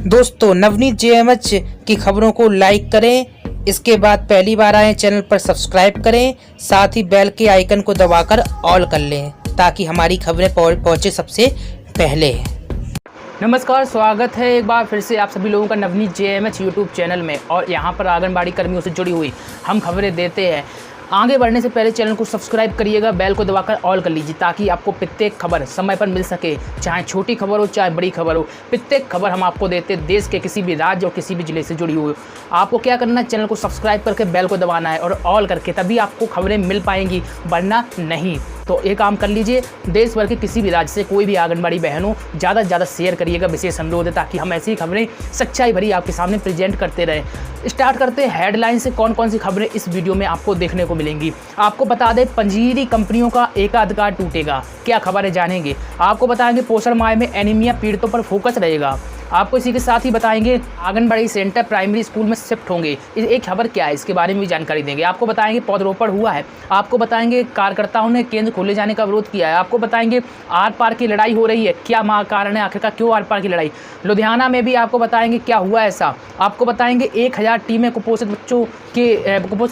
दोस्तों नवनीत जेएमएच की खबरों को लाइक करें, इसके बाद पहली बार आए चैनल पर सब्सक्राइब करें, साथ ही बेल के आइकन को दबाकर ऑल कर लें ताकि हमारी खबरें पहुंचे सबसे पहले। नमस्कार, स्वागत है एक बार फिर से आप सभी लोगों का नवनीत जेएमएच यूट्यूब चैनल में। और यहाँ पर आंगनबाड़ी कर्मियों से जुड़ी हुई हम खबरें देते हैं। आगे बढ़ने से पहले चैनल को सब्सक्राइब करिएगा, बेल को दबाकर ऑल कर लीजिए ताकि आपको प्रत्येक खबर समय पर मिल सके, चाहे छोटी खबर हो चाहे बड़ी खबर हो। प्रत्येक खबर हम आपको देते हैं, देश के किसी भी राज्य और किसी भी जिले से जुड़ी हुई। आपको क्या करना है, चैनल को सब्सक्राइब करके बेल को दबाना है और ऑल करके, तभी आपको खबरें मिल पाएंगी, वरना नहीं। तो ये काम कर लीजिए। देश भर के किसी भी राज्य से कोई भी आंगनबाड़ी बहनों ज़्यादा से ज़्यादा शेयर करिएगा, विशेष अनुरोध है, ताकि हम ऐसी खबरें सच्चाई भरी आपके सामने प्रेजेंट करते रहें। स्टार्ट करते हैं हेडलाइन से, कौन कौन सी खबरें इस वीडियो में आपको देखने को मिलेंगी। आपको बता दें, पंजीरी कंपनियों का एकाधिकार टूटेगा, क्या खबर है जानेंगे। आपको बताएंगे पोषण माह में एनीमिया पीड़ितों पर फोकस रहेगा। आपको इसी के साथ ही बताएंगे आंगनबाड़ी सेंटर प्राइमरी स्कूल में शिफ्ट होंगे, एक खबर क्या है इसके बारे में भी जानकारी देंगे। आपको बताएंगे पौधरोपण हुआ है। आपको बताएंगे कार्यकर्ताओं ने केंद्र खोले जाने का विरोध किया है। आपको बताएंगे आर पार की लड़ाई हो रही है, क्या कारण है, आखिरकार क्यों आर पार की लड़ाई। लुधियाना में भी आपको बताएंगे क्या हुआ ऐसा। आपको बताएंगे 1000 टीमें कुपोषित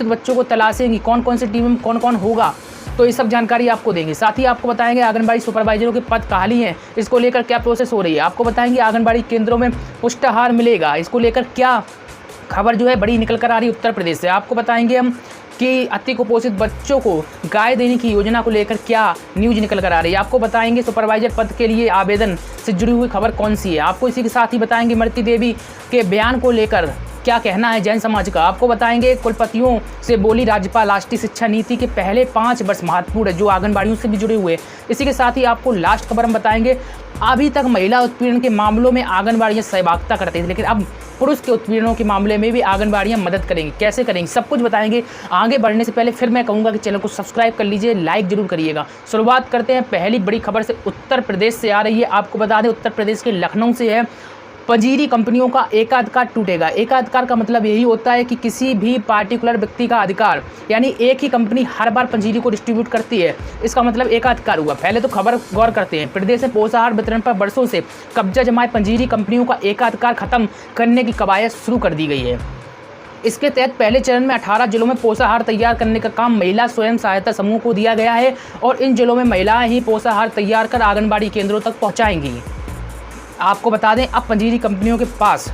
बच्चों को तलाशेंगी, कौन कौन सी टीम में कौन कौन होगा, तो ये सब जानकारी आपको देंगे। साथ ही आपको बताएंगे आंगनबाड़ी सुपरवाइजरों के पद खाली हैं, इसको लेकर क्या प्रोसेस हो रही है। आपको बताएंगे आंगनबाड़ी केंद्रों में पुष्टाहार मिलेगा, इसको लेकर क्या खबर जो है बड़ी निकल कर आ रही है उत्तर प्रदेश से। आपको बताएंगे हम कि अति कुपोषित बच्चों को गाय देने की योजना को लेकर क्या न्यूज निकल कर आ रही है। आपको बताएंगे सुपरवाइजर पद के लिए आवेदन से जुड़ी हुई खबर कौन सी है। आपको इसी के साथ ही बताएंगे इमरती देवी के बयान को लेकर क्या कहना है जैन समाज का। आपको बताएंगे कुलपतियों से बोली राज्यपाल, राष्ट्रीय शिक्षा नीति के पहले 5 वर्ष महत्वपूर्ण है, जो आंगनबाड़ियों से भी जुड़े हुए। इसी के साथ ही आपको लास्ट खबर हम बताएंगे, अभी तक महिला उत्पीड़न के मामलों में आंगनबाड़ियाँ सहभागिता करती थी, लेकिन अब पुरुष के उत्पीड़नों के मामले में भी आंगनबाड़ियाँ मदद करेंगी। कैसे करेंगी सब कुछ बताएंगे। आगे बढ़ने से पहले फिर मैं कहूँगा कि चैनल को सब्सक्राइब कर लीजिए, लाइक जरूर करिएगा। शुरुआत करते हैं पहली बड़ी खबर से, उत्तर प्रदेश से आ रही है। आपको बता दें उत्तर प्रदेश के लखनऊ से है। पंजीरी कंपनियों का एकाधिकार टूटेगा। एकाधिकार का मतलब यही होता है कि किसी भी पार्टिकुलर व्यक्ति का अधिकार, यानी एक ही कंपनी हर बार पंजीरी को डिस्ट्रीब्यूट करती है, इसका मतलब एकाधिकार हुआ। पहले तो खबर गौर करते हैं। प्रदेश में पोषाहार वितरण पर वर्षों से कब्जा जमाए पंजीरी कंपनियों का एकाधिकार खत्म करने की कवायद शुरू कर दी गई है। इसके तहत पहले चरण में 18 जिलों में पोषाहार तैयार करने का काम महिला स्वयं सहायता समूह को दिया गया है और इन जिलों में महिलाएं ही पोषाहार तैयार कर आंगनबाड़ी केंद्रों तक पहुँचाएंगी। आपको बता दें, अब पंजीरी कंपनियों के पास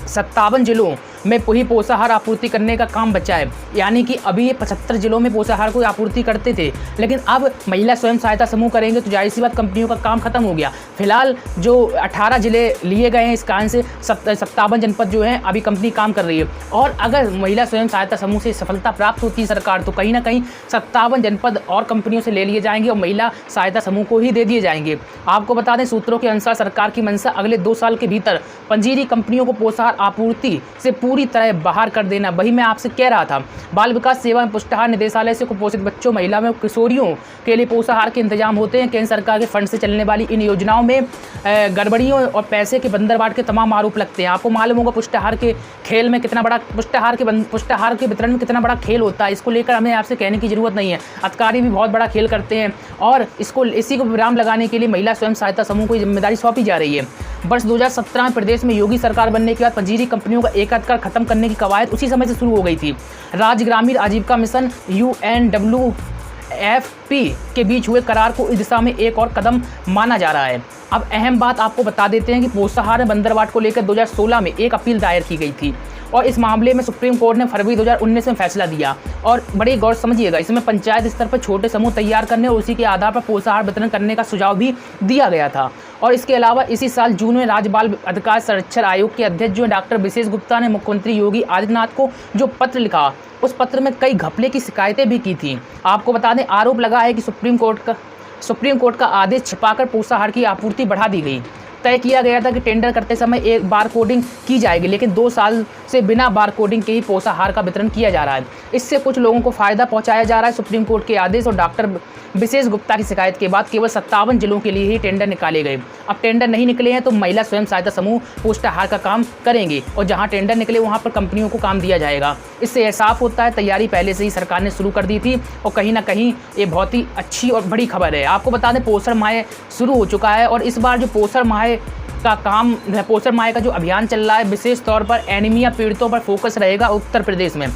57 जिलों में ही पोषाहार आपूर्ति करने का काम बचा है। यानी कि अभी ये 75 जिलों में पोषाहार को आपूर्ति करते थे, लेकिन अब महिला स्वयं सहायता समूह करेंगे, तो जाहिर सी बात कंपनियों का काम खत्म हो गया। फिलहाल जो 18 जिले लिए गए हैं, इस कारण से 57 जनपद जो हैं अभी कंपनी काम कर रही है। और अगर महिला स्वयं सहायता समूह से सफलता प्राप्त होती है सरकार, तो कहीं ना कहीं 57 जनपद और कंपनियों से ले लिए जाएंगे और महिला सहायता समूह को ही दे दिए जाएंगे। आपको बता दें, सूत्रों के अनुसार सरकार की मंशा अगले 2 साल के भीतर पंजीरी कंपनियों को पोषाहार आपूर्ति से पूरी तरह बाहर कर देना। वही मैं आपसे कह रहा था, बाल विकास सेवा एवं पुष्टाहार निदेशालय से कुपोषित बच्चों, महिला में किशोरियों के लिए पोषाहार के इंतजाम होते हैं। केंद्र सरकार के फंड से चलने वाली इन योजनाओं में गड़बड़ियों और पैसे के बंदरबाट के तमाम आरोप लगते हैं। आपको मालूम होगा पुष्टाहार के खेल में कितना बड़ा पुष्टाहार के वितरण में कितना बड़ा खेल होता है। इसको लेकर हमें आपसे कहने की जरूरत नहीं है, अधिकारी भी बहुत बड़ा खेल करते हैं और इसी को विराम लगाने के लिए महिला स्वयं सहायता समूह को जिम्मेदारी सौंपी जा रही है। वर्ष 2017 में प्रदेश में योगी सरकार बनने के बाद पंजीरी कंपनियों का एकाधिकार खत्म करने की कवायद उसी समय से शुरू हो गई थी। राज्य ग्रामीण आजीविका मिशन UNWFP के बीच हुए करार को इस दिशा में एक और कदम माना जा रहा है। अब अहम बात आपको बता देते हैं कि पोषाहार बंदरबाट को लेकर 2016 में एक अपील दायर की गई थी और इस मामले में सुप्रीम कोर्ट ने फरवरी 2019 में फैसला दिया। और बड़ी गौर समझिएगा, इसमें पंचायत स्तर पर छोटे समूह तैयार करने और उसी के आधार पर पोषाहार वितरण करने का सुझाव भी दिया गया था। और इसके अलावा इसी साल जून में राज्य बाल अधिकार संरक्षण आयोग के अध्यक्ष जो डॉक्टर विशेष गुप्ता ने मुख्यमंत्री योगी आदित्यनाथ को जो पत्र लिखा, उस पत्र में कई घपले की शिकायतें भी की थी। आपको बता दें, आरोप लगा है कि सुप्रीम कोर्ट का आदेश छिपाकर पोषाहार की आपूर्ति बढ़ा दी गई। तय किया गया था कि टेंडर करते समय एक बार कोडिंग की जाएगी, लेकिन 2 साल से बिना बार कोडिंग के ही पोषाहार का वितरण किया जा रहा है। इससे कुछ लोगों को फायदा पहुंचाया जा रहा है। सुप्रीम कोर्ट के आदेश और डॉक्टर विशेष गुप्ता की शिकायत के बाद केवल 57 जिलों के लिए ही टेंडर निकाले गए। अब टेंडर नहीं निकले हैं तो महिला स्वयं सहायता समूह पुष्टाहार का काम करेंगे और जहां टेंडर निकले वहां पर कंपनियों को काम दिया जाएगा। इससे यह साफ होता है तैयारी पहले से ही सरकार ने शुरू कर दी थी और कहीं ना कहीं ये बहुत ही अच्छी और बड़ी खबर है। आपको बता दें पोषण माह शुरू हो चुका है और इस बार जो पोषण माह माह का काम, पोषण माह का जो अभियान चल रहा है विशेष तौर पर एनीमिया पीड़ितों पर फोकस रहेगा उत्तर प्रदेश में।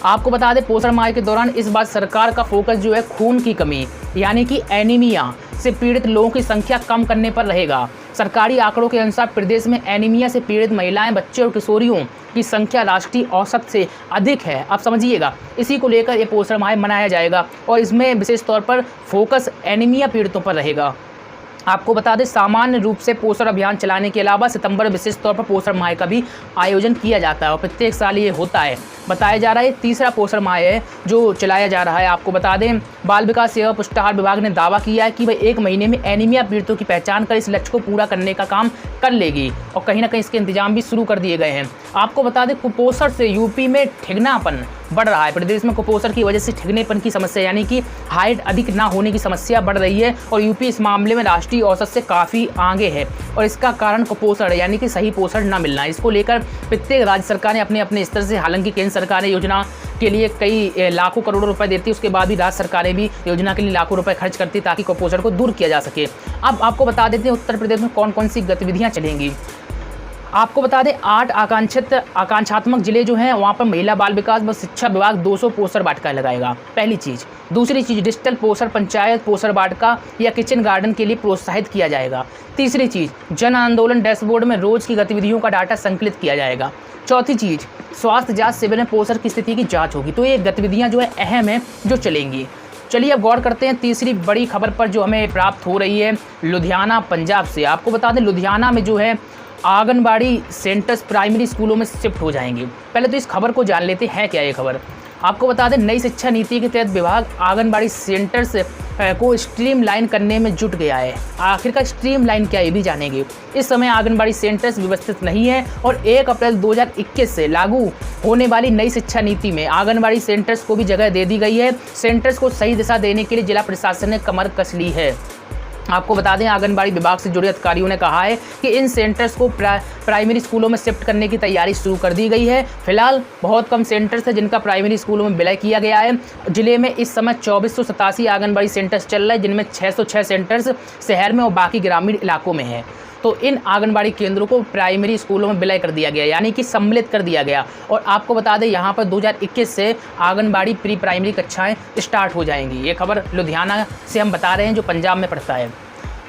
आपको बता दें पोषण माह के दौरान इस बार सरकार का फोकस जो है खून की कमी यानी कि एनीमिया से पीड़ित लोगों की संख्या कम करने पर रहेगा। सरकारी आंकड़ों के अनुसार प्रदेश में एनीमिया से पीड़ित महिलाएं, बच्चे और किशोरियों की संख्या राष्ट्रीय औसत से अधिक है। आप समझिएगा, इसी को लेकर ये पोषण माह मनाया जाएगा और इसमें विशेष तौर पर फोकस एनीमिया पीड़ितों पर रहेगा। आपको बता दें सामान्य रूप से पोषण अभियान चलाने के अलावा सितंबर में विशेष तौर पर पोषण माह का भी आयोजन किया जाता है और प्रत्येक साल ये होता है। बताया जा रहा है तीसरा पोषण माह है जो चलाया जा रहा है। आपको बता दें बाल विकास एवं पुष्टाहार विभाग ने दावा किया है कि वह 1 महीने में एनीमिया पीड़ितों की पहचान कर इस लक्ष्य को पूरा करने का काम कर लेगी और कहीं ना कहीं इसके इंतजाम भी शुरू कर दिए गए हैं। आपको बता दें कुपोषण से यूपी में ठिगनापन बढ़ रहा है। प्रदेश में कुपोषण की वजह से ठिगनेपन की समस्या यानी कि हाइट अधिक ना होने की समस्या बढ़ रही है और यूपी इस मामले में राष्ट्रीय औसत से काफ़ी आगे है और इसका कारण कुपोषण यानी कि सही पोषण न मिलना। इसको लेकर प्रत्येक राज्य सरकार ने अपने अपने स्तर से, हालांकि केंद्र सरकार ने योजना के लिए कई लाखों करोड़ों रुपए देती है, उसके बाद भी राज्य सरकारें भी योजना के लिए लाखों रुपए खर्च करती ताकि कुपोषण को दूर किया जा सके। अब आपको बता देते हैं उत्तर प्रदेश में कौन कौन सी गतिविधियाँ चलेंगी। आपको बता दें 8 आकांक्षात्मक जिले जो हैं वहाँ पर महिला बाल विकास व शिक्षा विभाग 200 पोषण वाटिका लगाएगा, पहली चीज़। दूसरी चीज़ डिजिटल पोषण पंचायत पोषण वाटिका या किचन गार्डन के लिए प्रोत्साहित किया जाएगा। तीसरी चीज़ जन आंदोलन डैशबोर्ड में रोज़ की गतिविधियों का डाटा संकलित किया जाएगा। चौथी चीज़ स्वास्थ्य जांच शिविर में पोषण की स्थिति की जाँच होगी। तो ये गतिविधियाँ जो है अहम है जो चलेंगी। चलिए अब गौर करते हैं तीसरी बड़ी खबर पर जो हमें प्राप्त हो रही है लुधियाना पंजाब से। आपको बता दें लुधियाना में जो है आंगनबाड़ी सेंटर्स प्राइमरी स्कूलों में शिफ्ट हो जाएंगे। पहले तो इस खबर को जान लेते हैं क्या ये खबर। आपको बता दें नई शिक्षा नीति के तहत विभाग आंगनबाड़ी सेंटर्स को स्ट्रीमलाइन करने में जुट गया है। आखिरकार स्ट्रीमलाइन क्या ये भी जानेंगे। इस समय आंगनबाड़ी सेंटर्स व्यवस्थित नहीं है और 1 अप्रैल 2021 से लागू होने वाली नई शिक्षा नीति में आंगनबाड़ी सेंटर्स को भी जगह दे दी गई है। सेंटर्स को सही दिशा देने के लिए जिला प्रशासन ने कमर कस ली है। आपको बता दें आंगनबाड़ी विभाग से जुड़े अधिकारियों ने कहा है कि इन सेंटर्स को प्राइमरी स्कूलों में शिफ्ट करने की तैयारी शुरू कर दी गई है। फिलहाल बहुत कम सेंटर्स हैं जिनका प्राइमरी स्कूलों में विलय किया गया है। जिले में इस समय 2487 आंगनबाड़ी सेंटर्स चल रहे हैं जिनमें 606 सेंटर्स शहर में और बाकी ग्रामीण इलाकों में हैं। तो इन आंगनबाड़ी केंद्रों को प्राइमरी स्कूलों में विलय कर दिया गया यानी कि सम्मिलित कर दिया गया। और आपको बता दें यहाँ पर 2021 से आंगनबाड़ी प्री प्राइमरी कक्षाएं स्टार्ट हो जाएंगी। ये खबर लुधियाना से हम बता रहे हैं जो पंजाब में पड़ता है।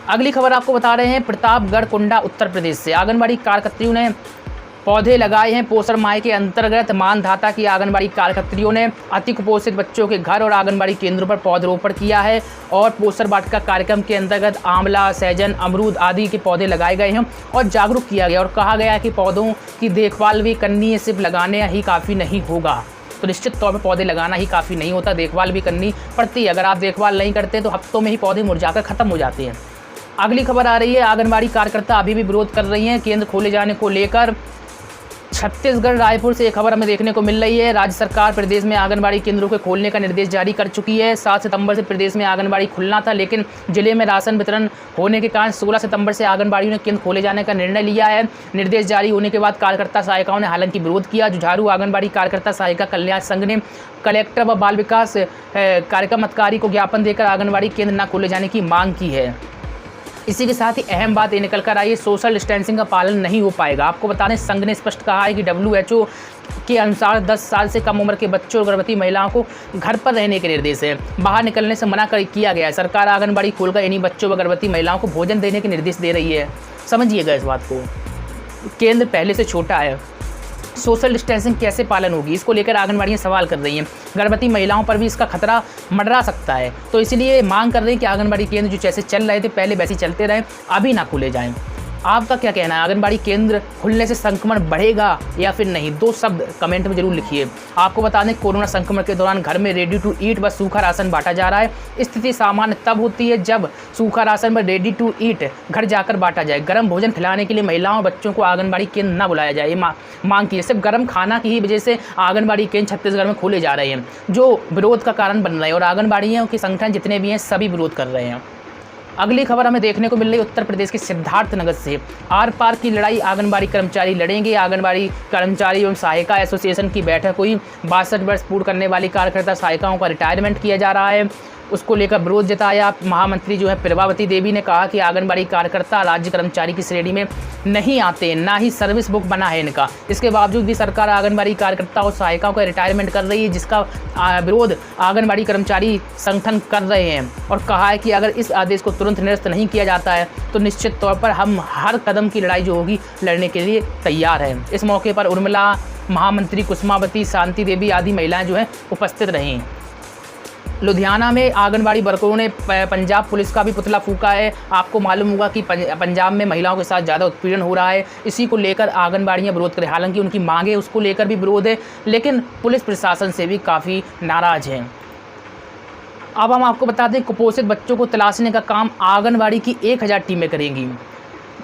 अगली खबर आपको बता रहे हैं प्रतापगढ़ कुंडा उत्तर प्रदेश से। आंगनबाड़ी कार्यकर्तियों ने पौधे लगाए हैं। पोषण माह के अंतर्गत मानधाता की आंगनबाड़ी कार्यकर्तियों ने अति कुपोषित बच्चों के घर और आंगनबाड़ी केंद्रों पर पौधरोपण किया है और पोषण वाटिका कार्यक्रम के अंतर्गत आंवला, सहजन, अमरूद आदि के पौधे लगाए गए हैं और जागरूक किया गया और कहा गया है कि पौधों की देखभाल भी करनी है, सिर्फ लगाने ही काफ़ी नहीं होगा। तो निश्चित तौर पर पौधे लगाना ही काफ़ी नहीं होता, देखभाल भी करनी पड़ती है। अगर आप देखभाल नहीं करते तो हफ्तों में ही पौधे मुरझाकर ख़त्म हो जाते हैं। अगली खबर आ रही है आंगनबाड़ी कार्यकर्ता अभी भी विरोध कर रही हैं केंद्र खोले जाने को लेकर। छत्तीसगढ़ रायपुर से एक खबर हमें देखने को मिल रही है। राज्य सरकार प्रदेश में आंगनबाड़ी केंद्रों के खोलने का निर्देश जारी कर चुकी है। 7 सितंबर से प्रदेश में आंगनबाड़ी खुलना था, लेकिन जिले में राशन वितरण होने के कारण 16 सितंबर से आंगनबाड़ियों ने केंद्र खोले जाने का निर्णय लिया है। निर्देश जारी होने के बाद कार्यकर्ता सहायिकाओं ने हालांकि विरोध किया। जुझारू आंगनबाड़ी कार्यकर्ता सहायिका कल्याण संघ ने कलेक्टर व बाल विकास कार्यक्रम अधिकारी को ज्ञापन देकर आंगनबाड़ी केंद्र न खोले जाने की मांग की है। इसी के साथ ही अहम बात ये निकल कर आई है सोशल डिस्टेंसिंग का पालन नहीं हो पाएगा। आपको बता दें संघ ने स्पष्ट कहा है कि WHO के अनुसार 10 साल से कम उम्र के बच्चों और गर्भवती महिलाओं को घर पर रहने के निर्देश है। बाहर निकलने से मना किया गया है। सरकार आंगनबाड़ी खोलकर इन्हीं बच्चों व गर्भवती महिलाओं को भोजन देने के निर्देश दे रही है। समझिएगा इस बात को, केंद्र पहले से छोटा है। सोशल डिस्टेंसिंग कैसे पालन होगी, इसको लेकर आंगनबाड़ियाँ सवाल कर रही हैं। गर्भवती महिलाओं पर भी इसका खतरा मंडरा सकता है, तो इसलिए मांग कर रही है कि आंगनबाड़ी केंद्र जो जैसे चल रहे थे पहले वैसे चलते रहें, अभी ना खोले जाएं। आपका क्या कहना है, आंगनबाड़ी केंद्र खुलने से संक्रमण बढ़ेगा या फिर नहीं? 2 शब्द कमेंट में जरूर लिखिए। आपको बता दें कोरोना संक्रमण के दौरान घर में रेडी टू ईट व सूखा राशन बांटा जा रहा है। स्थिति सामान्य तब होती है जब सूखा राशन व रेडी टू ईट घर जाकर बांटा जाए। गर्म भोजन खिलाने के लिए महिलाओं बच्चों को आंगनबाड़ी केंद्र न बुलाया जाए, ये मांग की है। सिर्फ गर्म खाना की ही वजह से आंगनबाड़ी केंद्र छत्तीसगढ़ में खोले जा रहे हैं, जो विरोध का कारण बन रहे हैं और आंगनबाड़ियों की संगठन जितने भी हैं सभी विरोध कर रहे हैं। अगली खबर हमें देखने को मिल रही है उत्तर प्रदेश के सिद्धार्थनगर से। आर पार की लड़ाई आंगनबाड़ी कर्मचारी लड़ेंगे। आंगनबाड़ी कर्मचारी एवं सहायिका एसोसिएशन की बैठक हुई। 62 वर्ष पूर्ण करने वाली कार्यकर्ता सहायिकाओं का रिटायरमेंट किया जा रहा है। उसको लेकर विरोध जताया। महामंत्री जो है प्रभावती देवी ने कहा कि आंगनबाड़ी कार्यकर्ता राज्य कर्मचारी की श्रेणी में नहीं आते, ना ही सर्विस बुक बना है इनका। इसके बावजूद भी सरकार आंगनबाड़ी कार्यकर्ता और सहायिकाओं का रिटायरमेंट कर रही है, जिसका विरोध आंगनबाड़ी कर्मचारी संगठन कर रहे हैं और कहा है कि अगर इस आदेश को तुरंत निरस्त नहीं किया जाता है तो निश्चित तौर पर हम हर कदम की लड़ाई जो होगी लड़ने के लिए तैयार हैं। इस मौके पर उर्मिला, महामंत्री कुसुमावती, शांति देवी आदि महिलाएं जो हैं उपस्थित रहीं। लुधियाना में आंगनबाड़ी वर्करों ने पंजाब पुलिस का भी पुतला फूंका है। आपको मालूम होगा कि पंजाब में महिलाओं के साथ ज़्यादा उत्पीड़न हो रहा है, इसी को लेकर आंगनबाड़ियाँ विरोध करें। हालांकि उनकी मांगे उसको लेकर भी विरोध है, लेकिन पुलिस प्रशासन से भी काफ़ी नाराज़ हैं। अब हम आपको बता दें, कुपोषित बच्चों को तलाशने का काम आंगनबाड़ी की 1000 टीमें करेंगी।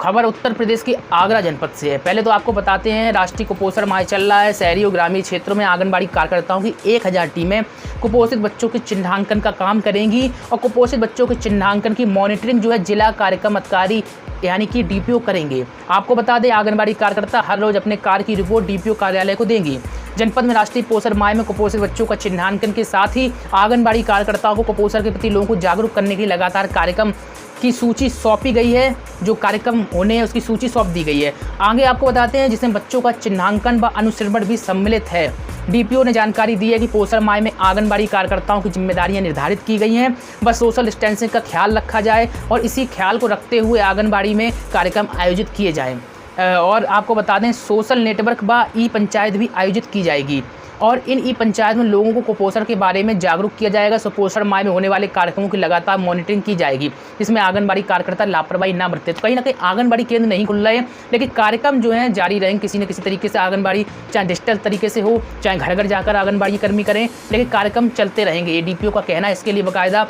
खबर उत्तर प्रदेश के आगरा जनपद से है। पहले तो आपको बताते हैं, राष्ट्रीय कुपोषण माह चल रहा है। शहरी और ग्रामीण क्षेत्रों में आंगनबाड़ी कार्यकर्ताओं की 1000 टीमें कुपोषित बच्चों के चिन्हांकन का काम करेंगी और कुपोषित बच्चों के चिन्हांकन की मॉनिटरिंग जो है जिला कार्यक्रम अधिकारी यानी कि डीपीओ करेंगे। आपको बता दें, आंगनबाड़ी कार्यकर्ता हर रोज अपने कार्य की रिपोर्ट डीपीओ कार्यालय को देंगी। जनपद में राष्ट्रीय पोषण माह में कुपोषित बच्चों का चिन्हांकन के साथ ही आंगनबाड़ी कार्यकर्ताओं को कुपोषण के प्रति लोगों को जागरूक करने की लगातार कार्यक्रम की सूची सौंपी गई है। जो कार्यक्रम होने हैं उसकी सूची सौंप दी गई है। आगे आपको बताते हैं, जिसमें बच्चों का चिन्हांकन व अनुश्रवण भी सम्मिलित है। डीपीओ ने जानकारी दी है कि पोषण माह में आंगनबाड़ी कार्यकर्ताओं की जिम्मेदारियां निर्धारित की गई हैं। बस सोशल डिस्टेंसिंग का ख्याल रखा जाए और इसी ख्याल को रखते हुए आंगनबाड़ी में कार्यक्रम आयोजित किए जाएँ। और आपको बता दें, सोशल नेटवर्क व ई पंचायत भी आयोजित की जाएगी और इन ई पंचायत में लोगों को कुपोषण के बारे में जागरूक किया जाएगा। सुपोषण माह में होने वाले कार्यक्रमों की लगातार मॉनिटरिंग की जाएगी, जिसमें आंगनबाड़ी कार्यकर्ता लापरवाही ना बरते। तो कहीं ना कहीं आंगनबाड़ी केंद्र नहीं खुल रहे हैं, लेकिन कार्यक्रम जो हैं जारी रहेंगे किसी न किसी तरीके से। आंगनबाड़ी चाहे डिजिटल तरीके से हो, चाहे घर घर जाकर आंगनबाड़ी कर्मी करें, लेकिन कार्यक्रम चलते रहेंगे। ये डीपीओ का कहना है। इसके लिए बाकायदा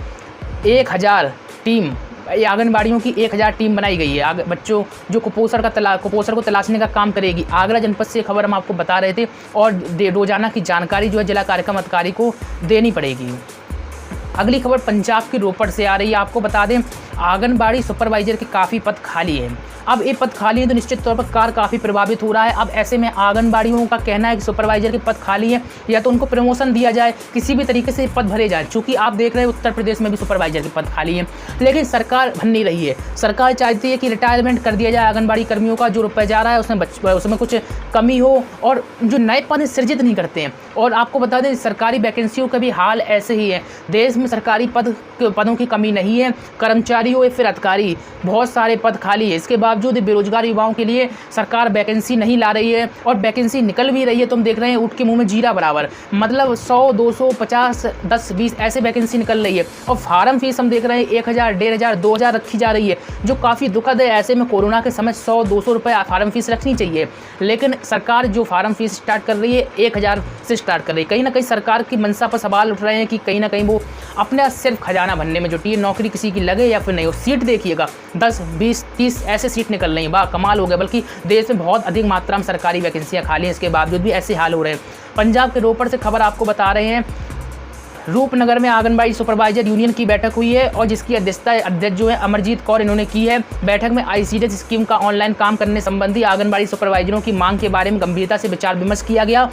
1000 टीम, आंगनबाड़ियों की 1000 टीम बनाई गई है। बच्चों जो कुपोषण को तलाशने का काम करेगी। आगरा जनपद से खबर हम आपको बता रहे थे और रोजाना की जानकारी जो है जिला कार्यक्रम अधिकारी को देनी पड़ेगी। अगली खबर पंजाब की रोपड़ से आ रही है। आपको बता दें, आंगनबाड़ी सुपरवाइजर के काफ़ी पद खाली हैं। अब ये पद खाली हैं तो निश्चित तौर पर कार्य काफ़ी प्रभावित हो रहा है। अब ऐसे में आंगनबाड़ियों का कहना है कि सुपरवाइजर के पद खाली हैं, या तो उनको प्रमोशन दिया जाए, किसी भी तरीके से पद भरे जाए। चूँकि आप देख रहे हैं उत्तर प्रदेश में भी सुपरवाइजर के पद खाली हैं, लेकिन सरकार भर नहीं रही है। सरकार चाहती है कि रिटायरमेंट कर दिया जाए आंगनबाड़ी कर्मियों का। जो रुपये जा रहा है उसमें कुछ कमी हो और जो नए पद सृजित नहीं करते हैं। और आपको बता दें, सरकारी वैकेंसियों का भी हाल ऐसे ही है। देश में सरकारी पदों की कमी नहीं है, कर्मचारी हो या फिर अधिकारी, बहुत सारे पद खाली है। इसके बावजूद बेरोजगार युवाओं के लिए सरकार वैकेंसी नहीं ला रही है, और वैकेंसी निकल भी रही है तो हम देख रहे हैं ऊँट के मुंह में जीरा बराबर। मतलब 100, 200, 50, 10, 20 ऐसे वैकेंसी निकल रही है। और फार्म फीस हम देख रहे हैं 1000, 1500, 2000 रखी जा रही है, जो काफ़ी दुखद है। ऐसे में कोरोना के समय 100, 200 रुपये फार्म फीस रखनी चाहिए, लेकिन सरकार जो फार्म फीस स्टार्ट कर रही है 1000 से स्टार्ट कर रही है। कहीं ना कहीं सरकार की मंशा पर सवाल उठ रहे हैं कि कहीं ना कहीं वो अपना सिर्फ खजाना भरने में जुटी है। नौकरी किसी की लगे या फिर नहीं हो। सीट देखिएगा 10, 20, 30 ऐसे सीट निकल रही हैं। वाह, कमाल हो गया। बल्कि देश में बहुत अधिक मात्रा में सरकारी वैकेंसियां खाली हैं, इसके बावजूद भी ऐसे हाल हो रहे हैं। पंजाब के रोपड़ से खबर आपको बता रहे हैं, रूपनगर में आंगनबाड़ी सुपरवाइजर यूनियन की बैठक हुई है और जिसकी अध्यक्ष जो है अमरजीत कौर इन्होंने की है। बैठक में आईसीडीएस स्कीम का ऑनलाइन काम करने संबंधी आंगनबाड़ी सुपरवाइजरों की मांग के बारे में गंभीरता से विचार विमर्श किया गया।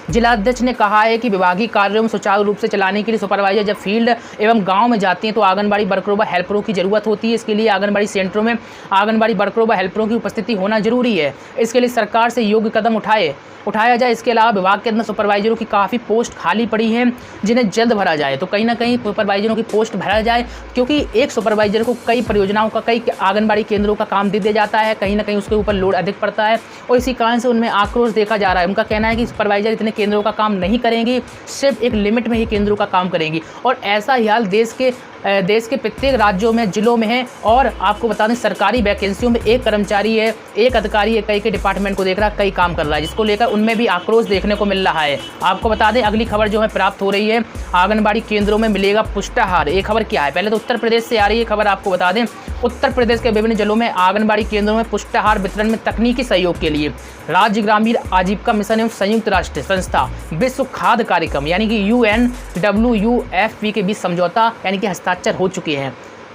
जिलाध्यक्ष ने कहा है कि विभागीय कार्यों में सुचारू रूप से चलाने के लिए सुपरवाइजर जब फील्ड एवं गांव में जाती हैं तो आंगनबाड़ी वर्करों व हेल्परों की जरूरत होती है। इसके लिए आंगनबाड़ी सेंटरों में आंगनबाड़ी वर्करों व हेल्परों की उपस्थिति होना जरूरी है। इसके लिए सरकार से योग्य कदम उठाया जाए। इसके अलावा विभाग के अंदर सुपरवाइजरों की काफ़ी पोस्ट खाली पड़ी हैं, जिन्हें जल्द भरा जाए। तो कहीं ना कहीं सुपरवाइजरों की पोस्ट भरा जाए, क्योंकि एक सुपरवाइजर को कई परियोजनाओं का, कई आंगनबाड़ी केंद्रों का काम दे दिया जाता है। कहीं ना कहीं उसके ऊपर लोड अधिक पड़ता है और इसी कारण से उनमें आक्रोश देखा जा रहा है। उनका कहना है कि सुपरवाइजर इतने केंद्रों का काम नहीं करेंगी, सिर्फ एक लिमिट में ही केंद्रों का काम करेंगी। और ऐसा ही हाल देश के प्रत्येक राज्यों में, जिलों में है। और आपको बता दें, सरकारी वैकेंसियों में एक कर्मचारी है, एक अधिकारी है, कई डिपार्टमेंट को देख रहा है, कई काम कर रहा है, जिसको लेकर उनमें भी आक्रोश देखने को मिल रहा है। आपको बता दें, अगली खबर जो है प्राप्त हो रही है, आंगनबाड़ी केंद्रों में मिलेगा पुष्टाहार। ये खबर क्या है? पहले तो उत्तर प्रदेश से आ रही है खबर। आपको बता दें, उत्तर प्रदेश के विभिन्न जिलों में आंगनबाड़ी केंद्रों में पुष्टाहार वितरण में तकनीकी सहयोग के लिए राज्य ग्रामीण आजीविका मिशन एवं संयुक्त राष्ट्र संस्था विश्व खाद्य कार्यक्रम यानी कि UNWFP के बीच समझौता यानी कि हस्ताक्षर हो चुके हैं।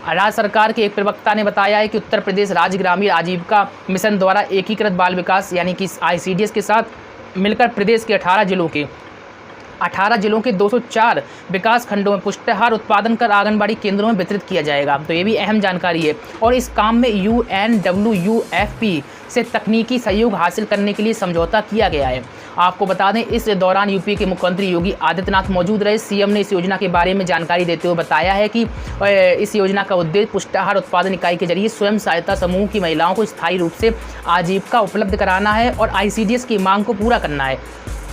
राज्य सरकार के एक प्रवक्ता ने बताया है कि उत्तर प्रदेश राज्य ग्रामीण आजीविका मिशन द्वारा एकीकृत बाल विकास यानी कि ICDS के साथ मिलकर प्रदेश के 18 जिलों के 18 जिलों के 204 विकास खंडों में पुष्टाहार उत्पादन कर आंगनबाड़ी केंद्रों में वितरित किया जाएगा। तो ये भी अहम जानकारी है। और इस काम में UNWFP से तकनीकी सहयोग हासिल करने के लिए समझौता किया गया है। आपको बता दें, इस दौरान यूपी के मुख्यमंत्री योगी आदित्यनाथ मौजूद रहे। सीएम ने इस योजना के बारे में जानकारी देते हुए बताया है कि इस योजना का उद्देश्य पुष्टाहार उत्पादन इकाई के जरिए स्वयं सहायता समूह की महिलाओं को स्थायी रूप से आजीविका उपलब्ध कराना है और ICDS की मांग को पूरा करना है।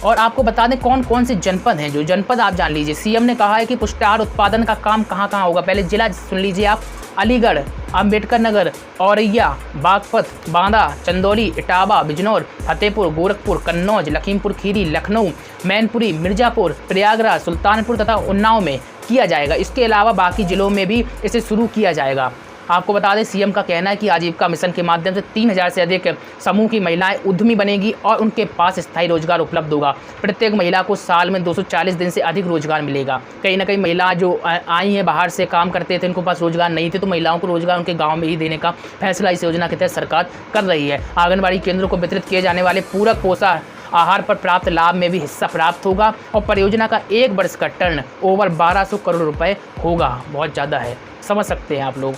और आपको बता दें कौन कौन से जनपद हैं, जो जनपद आप जान लीजिए। सीएम ने कहा है कि पुष्टाहार उत्पादन का काम कहाँ कहाँ होगा। पहले जिला सुन लीजिए आप, अलीगढ़, अंबेडकर नगर, औरैया, बागपत, बांदा, चंदौली, इटावा, बिजनौर, फतेहपुर, गोरखपुर, कन्नौज, लखीमपुर खीरी, लखनऊ, मैनपुरी, मिर्ज़ापुर, प्रयागराज, सुल्तानपुर तथा उन्नाव में किया जाएगा। इसके अलावा बाकी जिलों में भी इसे शुरू किया जाएगा। आपको बता दें, सीएम का कहना है कि आजीविका मिशन के माध्यम से 3000 से अधिक समूह की महिलाएं उद्यमी बनेगी और उनके पास स्थायी रोजगार उपलब्ध होगा। प्रत्येक महिला को साल में 240 दिन से अधिक रोजगार मिलेगा। कहीं ना कहीं महिला जो आई हैं बाहर से काम करते थे, उनके पास रोजगार नहीं थे, तो महिलाओं को रोजगार उनके गाँव में ही देने का फैसला इस योजना के तहत सरकार कर रही है। आंगनबाड़ी केंद्रों को वितरित किए जाने वाले पूरक पोषण आहार पर प्राप्त लाभ में भी हिस्सा प्राप्त होगा और परियोजना का 1 वर्ष का टर्न ओवर 1200 करोड़ रुपए होगा। बहुत ज़्यादा है, समझ सकते हैं आप लोग।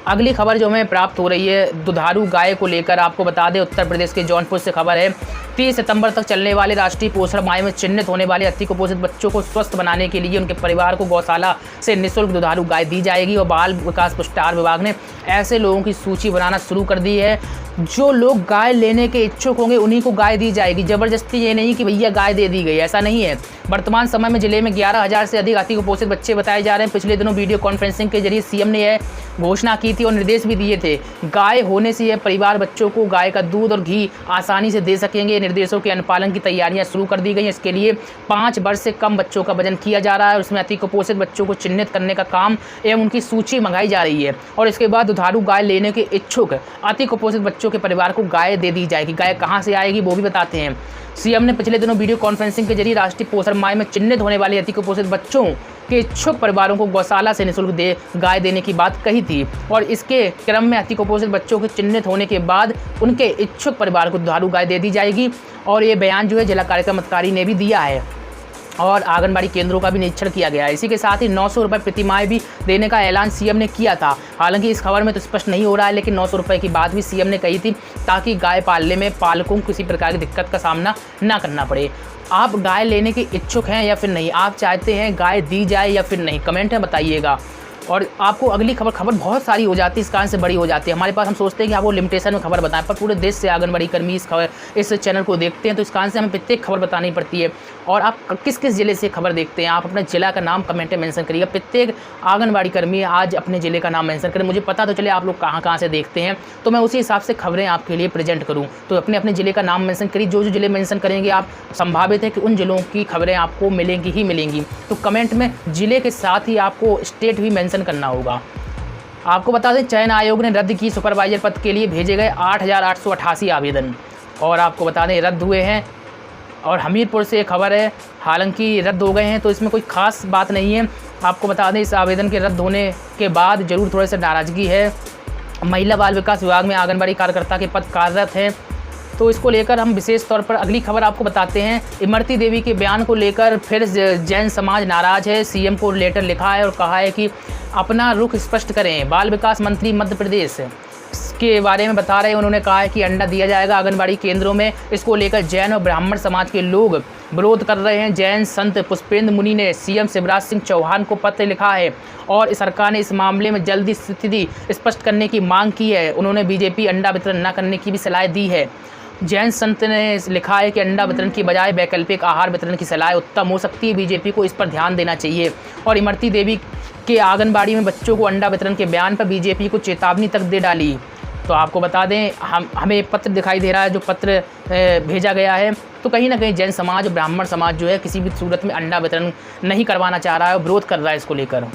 अगली खबर जो हमें प्राप्त हो रही है दुधारू गाय को लेकर, आपको बता दें उत्तर प्रदेश के जौनपुर से खबर है। 30 सितंबर तक चलने वाले राष्ट्रीय पोषण माह में चिन्हित होने वाले अति कुपोषित बच्चों को स्वस्थ बनाने के लिए उनके परिवार को गौशाला से निःशुल्क दुधारू गाय दी जाएगी। और बाल विकास पुष्टाहार विभाग ने ऐसे लोगों की सूची बनाना शुरू कर दी है। जो लोग गाय लेने के इच्छुक होंगे उन्हीं को गाय दी जाएगी। ज़बरदस्ती ये नहीं कि भैया गाय दे दी गई, ऐसा नहीं है। वर्तमान समय में जिले में 11,000 से अधिक अति कुपोषित बच्चे बताए जा रहे हैं। पिछले दिनों वीडियो कॉन्फ्रेंसिंग के जरिए सीएम ने यह घोषणा की थी और निर्देश भी दिए थे। गाय होने से यह परिवार बच्चों को गाय का दूध और घी आसानी से दे सकेंगे। निर्देशों के अनुपालन की तैयारियां शुरू कर दी गई हैं। इसके लिए 5 वर्ष से कम बच्चों का वजन किया जा रहा है। उसमें अति कुपोषित बच्चों को चिन्हित करने का काम एवं उनकी सूची मंगाई जा रही है। और इसके बाद दुधारू गाय लेने के इच्छुक अति कुपोषित बच्चों के परिवार को गाय दे दी जाएगी। गाय कहाँ से आएगी वो भी बताते हैं। सीएम ने पिछले दिनों वीडियो कॉन्फ्रेंसिंग के जरिए राष्ट्रीय पोषण माह में चिन्हित होने वाले अति कुपोषित बच्चों के इच्छुक परिवारों को गौशाला से निःशुल्क गाय देने की बात कही थी। और इसके क्रम में अति कुपोषित बच्चों के चिन्हित होने के बाद उनके इच्छुक परिवार को दुधारू गाय दे दी जाएगी। और ये बयान जो है जिला कार्यक्रम अधिकारी ने भी दिया है और आंगनबाड़ी केंद्रों का भी निरीक्षण किया गया है। इसी के साथ ही 900 रुपये प्रति माह भी देने का ऐलान सीएम ने किया था। हालांकि इस खबर में तो स्पष्ट नहीं हो रहा है, लेकिन 900 रुपये की बात भी सीएम ने कही थी ताकि गाय पालने में पालकों को किसी प्रकार की दिक्कत का सामना ना करना पड़े। आप गाय लेने के इच्छुक हैं या फिर नहीं, आप चाहते हैं गाय दी जाए या फिर नहीं, कमेंट में बताइएगा। और आपको अगली खबर बहुत सारी हो जाती है, इस कारण से बड़ी हो जाती है हमारे पास। हम सोचते हैं कि आपको लिमिटेशन में खबर बताएं, पर पूरे देश से आंगनबाड़ी कर्मी इस चैनल को देखते हैं, तो इस कारण से हमें प्रत्येक खबर बतानी पड़ती है। और आप किस किस ज़िले से खबर देखते हैं, आप अपने ज़िला का नाम कमेंट में मेंशन करिएगा। प्रत्येक आंगनबाड़ी कर्मी आज अपने ज़िले का नाम मेंशन करें, मुझे पता तो चले आप लोग कहाँ कहाँ से देखते हैं, तो मैं उसी हिसाब से खबरें आपके लिए प्रेजेंट करूँ। तो अपने अपने ज़िले का नाम मेंशन करिए। जो ज़िले मेंशन करेंगे आप, संभावित है कि उन ज़िलों की खबरें आपको मिलेंगी ही मिलेंगी। तो कमेंट में ज़िले के साथ ही आपको स्टेट भी मेंशन करना होगा। आपको बता दें चयन आयोग ने रद्द की सुपरवाइजर पद के लिए भेजे गए 8,888 आवेदन, और आपको बता दें रद्द हुए हैं। और हमीरपुर से खबर है, हालांकि रद्द हो गए हैं तो इसमें कोई ख़ास बात नहीं है। आपको बता दें इस आवेदन के रद्द होने के बाद ज़रूर थोड़े से नाराज़गी है। महिला बाल विकास विभाग में आंगनबाड़ी कार्यकर्ता के पद कार्यरत हैं, तो इसको लेकर हम विशेष तौर पर अगली खबर आपको बताते हैं। इमरती देवी के बयान को लेकर फिर जैन समाज नाराज़ है। सीएम को लेटर लिखा है और कहा है कि अपना रुख स्पष्ट करें। बाल विकास मंत्री मध्य प्रदेश के बारे में बता रहे हैं, उन्होंने कहा है कि अंडा दिया जाएगा आंगनबाड़ी केंद्रों में। इसको लेकर जैन और ब्राह्मण समाज के लोग विरोध कर रहे हैं। जैन संत पुष्पेंद्र मुनि ने सीएम शिवराज सिंह चौहान को पत्र लिखा है और सरकार ने इस मामले में जल्दी स्थिति स्पष्ट करने की मांग की है। उन्होंने बीजेपी अंडा वितरण न करने की भी सलाह दी है। जैन संत ने लिखा है कि अंडा वितरण की बजाय वैकल्पिक आहार वितरण की सलाह उत्तम हो सकती है। बीजेपी को इस पर ध्यान देना चाहिए। और इमरती देवी के आंगनबाड़ी में बच्चों को अंडा वितरण के बयान पर बीजेपी को चेतावनी तक दे डाली। तो आपको बता दें हमें पत्र दिखाई दे रहा है, जो पत्र भेजा गया है, तो कहीं ना कहीं जैन समाज और ब्राह्मण समाज जो है किसी भी सूरत में अंडा वितरण नहीं करवाना चाह रहा है और विरोध कर रहा है इसको लेकर।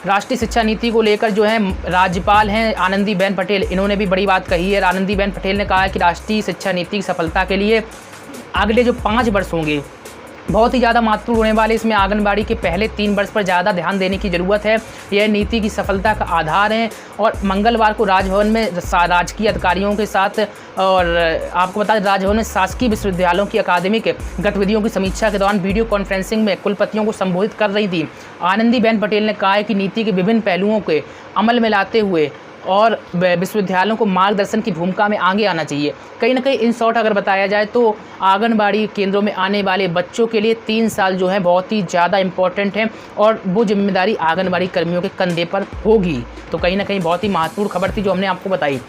राष्ट्रीय शिक्षा नीति को लेकर जो है राज्यपाल हैं आनंदीबेन पटेल, इन्होंने भी बड़ी बात कही है। आनंदीबेन पटेल ने कहा है कि राष्ट्रीय शिक्षा नीति की सफलता के लिए अगले जो 5 वर्ष होंगे बहुत ही ज़्यादा महत्वपूर्ण होने वाले इसमें आंगनबाड़ी के पहले 3 वर्ष पर ज़्यादा ध्यान देने की ज़रूरत है। यह नीति की सफलता का आधार है। और मंगलवार को राजभवन में राजकीय अधिकारियों के साथ, और आपको बता दें राजभवन में शासकीय विश्वविद्यालयों की अकादमिक गतिविधियों की समीक्षा के दौरान वीडियो कॉन्फ्रेंसिंग में कुलपतियों को संबोधित कर रही थी आनंदीबेन पटेल ने कहा है कि नीति के विभिन्न पहलुओं के अमल में लाते हुए और विश्वविद्यालयों को मार्गदर्शन की भूमिका में आगे आना चाहिए। कहीं ना कहीं इन शॉर्ट अगर बताया जाए तो आंगनबाड़ी केंद्रों में आने वाले बच्चों के लिए 3 साल जो है बहुत ही ज़्यादा इम्पॉर्टेंट है और वो जिम्मेदारी आंगनबाड़ी कर्मियों के कंधे पर होगी। तो कहीं ना कहीं बहुत ही महत्वपूर्ण खबर थी जो हमने आपको बताई।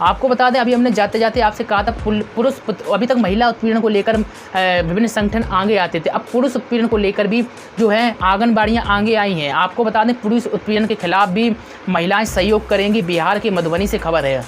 आपको बता दें, अभी हमने जाते जाते आपसे कहा था पुरुष, अभी तक महिला उत्पीड़न को लेकर विभिन्न संगठन आगे आते थे, अब पुरुष उत्पीड़न को लेकर भी जो है आंगनबाड़ियाँ आगे आई हैं। आपको बता दें पुरुष उत्पीड़न के खिलाफ भी महिलाएं सहयोग करेंगी। बिहार के मधुबनी से खबर है।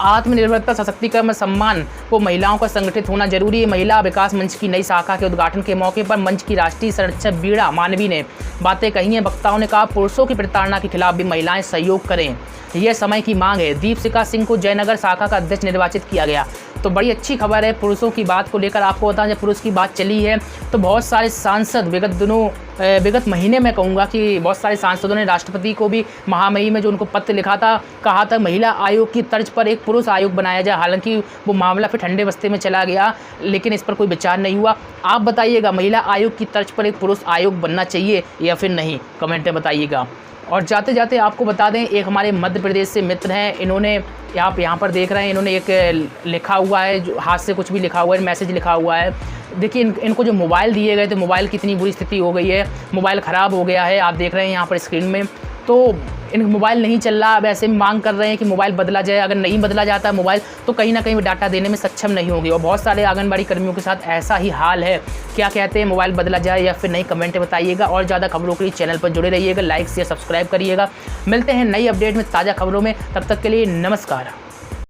आत्मनिर्भरता सशक्तिकरण में सम्मान को महिलाओं का संगठित होना जरूरी है। महिला विकास मंच की नई शाखा के उद्घाटन के मौके पर मंच की राष्ट्रीय संरक्षक बीड़ा मानवी ने बातें कही हैं। वक्ताओं ने कहा पुरुषों की प्रताड़ना के खिलाफ भी महिलाएं सहयोग करें, यह समय की मांग है। दीपशिखा सिंह को जयनगर शाखा का अध्यक्ष निर्वाचित किया गया। तो बड़ी अच्छी खबर है पुरुषों की बात को लेकर। आपको बताएं जब पुरुष की बात चली है तो बहुत सारे सांसद विगत महीने में कहूँगा कि बहुत सारे सांसदों ने राष्ट्रपति को भी महामहिम में जो उनको पत्र लिखा था, कहा था महिला आयोग की तर्ज पर एक पुरुष आयोग बनाया जाए। हालांकि वो मामला फिर ठंडे बस्ते में चला गया, लेकिन इस पर कोई विचार नहीं हुआ। आप बताइएगा महिला आयोग की तर्ज पर एक पुरुष आयोग बनना चाहिए या फिर नहीं, कमेंट में बताइएगा। और जाते जाते आपको बता दें एक हमारे मध्य प्रदेश से मित्र हैं, इन्होंने आप यहाँ पर देख रहे हैं, इन्होंने एक लिखा हुआ है, जो हाथ से कुछ भी लिखा हुआ है, मैसेज लिखा हुआ है। देखिए इनको जो मोबाइल दिए गए थे, मोबाइल की इतनी बुरी स्थिति हो गई है, मोबाइल ख़राब हो गया है, आप देख रहे हैं यहाँ पर स्क्रीन में। तो इन मोबाइल नहीं चल रहा, अब ऐसे में मांग कर रहे हैं कि मोबाइल बदला जाए। अगर नहीं बदला जाता मोबाइल तो कहीं ना कहीं वो डाटा देने में सक्षम नहीं होगी। और बहुत सारे आंगनबाड़ी कर्मियों के साथ ऐसा ही हाल है। क्या कहते हैं, मोबाइल बदला जाए या फिर नहीं, कमेंट में बताइएगा। और ज़्यादा खबरों के लिए चैनल पर जुड़े रहिएगा, लाइक शेयर सब्सक्राइब करिएगा। मिलते हैं नई अपडेट में ताज़ा खबरों में, तब तक के लिए नमस्कार।